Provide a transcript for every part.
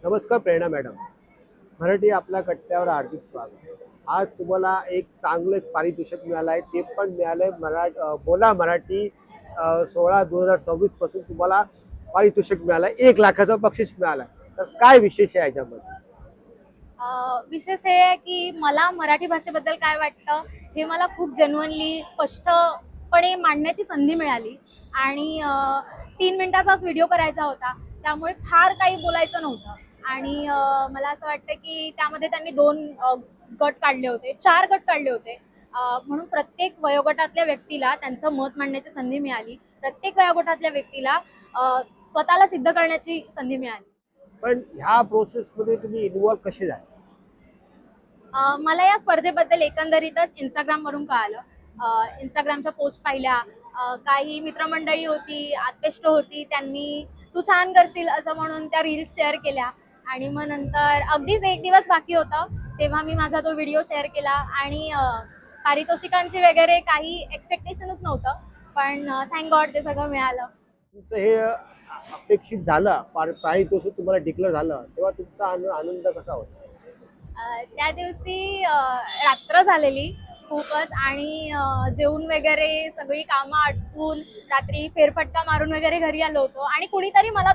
नमस्कार प्रेरणा मॅडम. मराठी आपल्या कट्ट्यावर हार्दिक स्वागत. आज तुम्हाला एक चांगलं पारितोषिक मिळालं आहे, ते पण मिळालंय बोला मराठी 16/2026 पासून तुम्हाला पारितोषिक मिळालंय, 1,00,000चं बक्षीस मिळालंय. तर काय विशेष आहे याच्यामध्ये? विशेष हे आहे की मला मराठी भाषेबद्दल काय वाटतं हे मला खूप जेन्युइनली स्पष्टपणे मांडण्याची संधी मिळाली आणि 3 मिनिटाचाच व्हिडिओ करायचा होता, त्यामुळे फार काही बोलायचं नव्हतं. आणि मला असं वाटतं की त्यामध्ये त्यांनी 2 गट काढले होते, 4 गट काढले होते. म्हणून प्रत्येक वयोगटातल्या व्यक्तीला त्यांचं मत मांडण्याची संधी मिळाली. प्रत्येक वयोगटातल्या व्यक्तीला स्वतःला सिद्ध करण्याची संधी मिळाली. पण ह्या प्रोसेसमध्ये तुम्ही इन्व्हॉल्व कसे झाले? मला या स्पर्धेबद्दल एकंदरीतच इंस्टाग्रामवरून कळालं. इंस्टाग्रामच्या पोस्ट पाहिल्या, काही मित्रमंडळी होती, आत्पेष्ट होती, त्यांनी तू छान करशील असं म्हणून त्या रील्स शेअर केल्या. आणि मग नंतर अगदीच 1 दिवस बाकी होता तेव्हा मी माझा तो व्हिडिओ शेअर केला आणि पारितोषिकांची वगैरे काही एक्सपेक्टेशनच नव्हतं, पण थँक गॉड ते सगळं मिळालं. तुमचं हे अपेक्षित झालं, पारितोषिक तुम्हाला डिक्लेअर झालं, तेव्हा तुमचा आनंद कसा होता? त्या दिवशी रात्र झालेली खूपच आणि जेवून वगैरे सगळी कामं आटपून रात्री फेरफटका मारून वगैरे घरी आलो होतो आणि कुणीतरी मला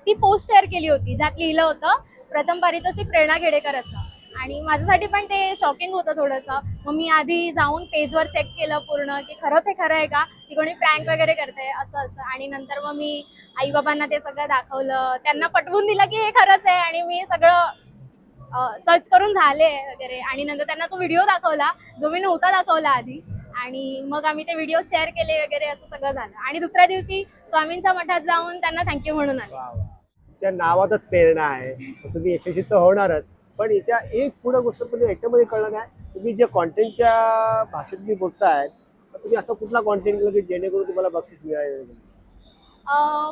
ती पोस्ट शेअर केली होती ज्यात लिहिलं होतं प्रथम पारितोषिक प्रेरणा खेडेकर असं. आणि माझ्यासाठी पण ते शॉकिंग होतं थोडंसं. मग मी आधी जाऊन पेजवर चेक केलं पूर्ण की खरंच हे खरं आहे का, की कोणी प्रँक वगैरे करते असं असं. आणि नंतर मग मी आईबाबांना ते सगळं दाखवलं, त्यांना पटवून दिलं की हे खरंच आहे आणि मी सगळं सर्च करून झाले वगैरे. आणि नंतर त्यांना तो व्हिडिओ दाखवला जो मी नव्हता दाखवला आधी. आणि मग आम्ही ते व्हिडिओ शेअर केले वगैरे असं सगळं झालं. आणि दुसऱ्या दिवशी स्वामींच्या मठात जाऊन त्यांना थँक्यू म्हणून आले. वा वा. त्या नावातच प्रेरणा आहे, तर तुम्ही यशस्वी तर होणारच. पण इथे एक पुढे गोष्ट म्हणजे याच्यामध्ये कळलं काय, तुम्ही जे कॉन्टेंटच्या भाषेत तुम्ही बोलताय, तर तुम्ही असं कुठला कॉन्टेंट केलं की जेणेकरून तुम्हाला बक्षीस मिळालं? अं,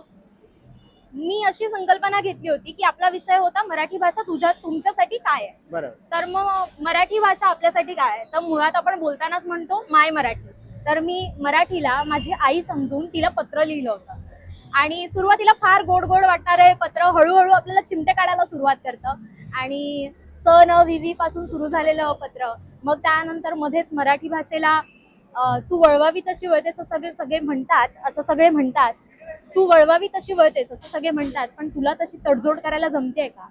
मी अशी संकल्पना घेतली होती की आपला विषय होता मराठी भाषा तुमच्यासाठी काय आहे. बरं. तर मग मराठी भाषा आपल्यासाठी काय आहे, तर मुळात आपण बोलतानाच म्हणतो माय मराठी. तर मी मराठीला माझी आई समजून तिला पत्र लिहिलं होतं. आणि सुरुवातीला फार गोड गोड वाटणारे पत्र हळूहळू आपल्याला चिमटे काढायला सुरुवात करतं. आणि स न विवी पासून सुरू झालेलं पत्र, मग त्यानंतर मध्येच मराठी भाषेला तू वळवावी तशी वळतेस असं सगळे सगळे म्हणतात, असं सगळे म्हणतात. तू वळवावी तशी वळतेस असं सगळे म्हणतात, पण तुला तशी तडजोड करायला जमतेय का,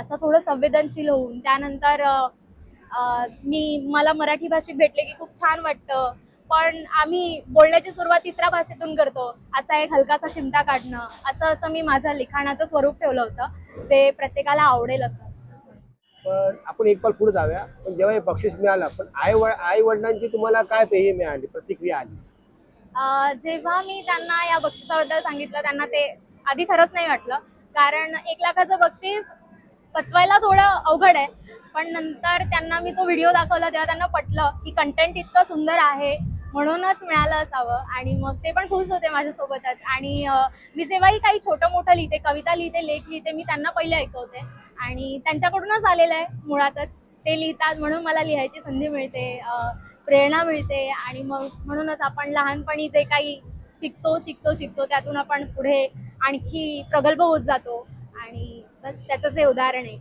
असं थोडं संवेदनशील होऊन. त्यानंतर मला मराठी भाषिक भेटले की खूप छान वाटतं, पण आम्ही बोलण्याची सुरुवात 3ऱ्या भाषेतून करतो, असा एक हलकासा चिमटा काढणं, असं असं मी माझं लिखाणाचं स्वरूप ठेवलं होतं जे प्रत्येकाला आवडेल असं. पण आपण एक पाल पुढे जाऊया. पण जेव्हा हे बक्षीस मिळालं, पण आई वडिलांची तुम्हाला काय हे मिळाली, प्रतिक्रिया आली? जेव्हा मी त्यांना या बक्षिसाबद्दल सांगितलं, त्यांना ते आधी खरंच नाही वाटलं, कारण 1,00,000चं बक्षीस पचवायला थोडं अवघड आहे. पण नंतर त्यांना मी तो व्हिडिओ दाखवला तेव्हा त्यांना पटलं की कंटेंट इतकं सुंदर आहे म्हणूनच मिळालं असावं. आणि मग ते पण खुश होते माझ्यासोबतच. आणि मी जेव्हाही काही छोटं मोठं लिहिते, कविता लिहिते, लेख लिहिते, मी त्यांना पहिले ऐकवते. आणि त्यांच्याकडूनच आलेलं आहे मुळातच. ते लिहितात म्हणून मला लिहायची संधी मिळते, प्रेरणा मिळते. आणि मग म्हणूनच आपण लहानपणी जे काही शिकतो शिकतो शिकतो त्यातून आपण पुढे आणखी प्रगल्भ होत जातो. आणि बस त्याचंच हे उदाहरण आहे.